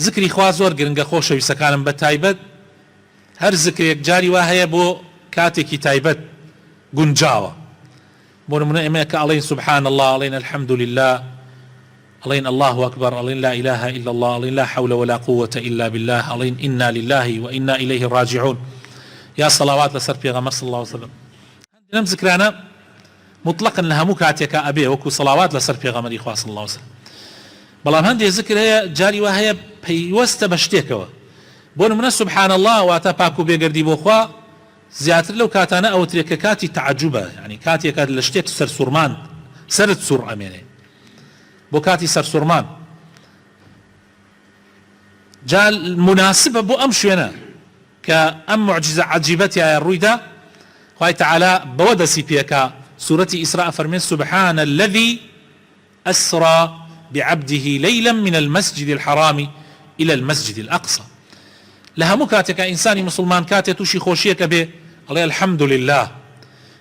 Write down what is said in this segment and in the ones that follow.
ذکری خوا زۆر گرنگە خۆشەویستەکانم بە تایبەت هەر ذکرێک جاری وا هەیە بۆ کاتێکی تایبەت گونجاوە بۆ نمونە ئێمە کە ئەڵێن سبحان الله ئەڵێن الحمد لله ئەڵێن الله أكبر ئەڵێن لا إله إلا الله ئەڵێن لا حول ولا قوة إلا بالله ئەڵێن إنا لله وإنا إليه راجعون یا صلوات لەسەر پێغەمبەر صلى الله عليه وسلم لەم ذکرانە مطلقا لە هەموو کاتێکە ئەبێ وەکو صلوات لەسەر پێغەمبەری خوا صلى الله عليه وسلم بەڵام هەندێک ذکر هەیە جاری وا هەیە پەیوەستە بە شتێکەوە بۆ نمونە سبحان الله واتە پاک و بێگەردی بۆ خوا زیاتر لەو کاتانە ئەوترێت کە کاتی تعجبە یعنی کاتێکە لە شتێک سەرسوڕمان سەرت سوڕ ئەمێنێ بۆ کاتی سەرسوڕمان جا مناسبە بۆ ئەم شوێنە کە ئەم معجزە عەجیبەتیایە ڕوویدا خوای تەعالا بەوە دەسی پێکا سورەتی ئیسراء فەرمێن سبحان الذي أسرى بعبده ليلا من المسجد الحرام إلى المسجد الأقصى لها مكاتك إنساني مسلمان كاتي توشي خوشيك به الله الحمد لله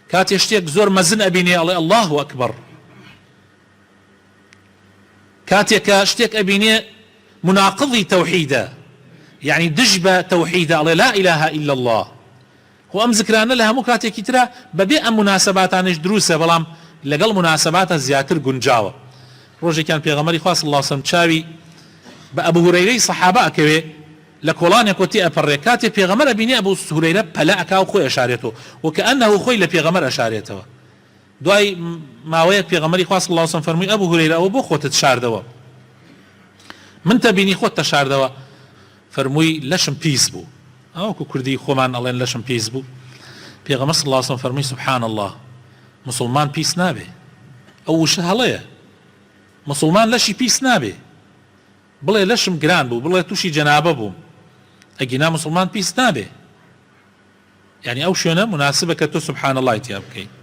كاتي اشتيك زور مزن أبيني الله أكبر كاتي كاشتيك أبيني مناقضي توحيدا يعني دجبة توحيدا الله لا إله إلا الله هو أم ذكرانا لها مكاتي كترا ببيئة مناسبات عنش دروسة بلام لقل مناسبات زياتر قنجاوة روجي كان پێغەمبەری خوا صلی الله عليه وسلم چاوی بە ئەبوو هورەیرەی سەحابە ئەکەوێ لە کۆڵانێک وتی ئەپەڕێ کاتێ پێغەمبەر ئەبینێ ئەبوو هورەیرە پەلە ئەکا و خۆی ئەشارێتەوە وەکەئەنەهو خۆی لە پێغەمبەر ئەشارێتەوە دوای ماوەیەک پێغەمبەری خوا صلی الله عليه وسلم فەرمووی ئەبوو هورەیرە ئەوە بۆ خۆتت شاردەوە من تەبینی خۆت تەشاردەوە فەرمووی لەشم پیس بوو ئەوەکو کوردی خۆمان ئەڵێن لەشم پیس بوو پێغەمبەر صلی الله عليه وسلم فەرمووی سبحان الله مسلمان پیس نابێ ئەو وشە هەڵەیە مسلمان لەشی پیس نابێ بڵێ لەشم گران بوو بڵێ تووشی جەنابە بووم ئەگینا مسلمان پیس نابێ یعنی ئەو شوێنە مناسبە کە تۆ سبحان الله تیا بکەیت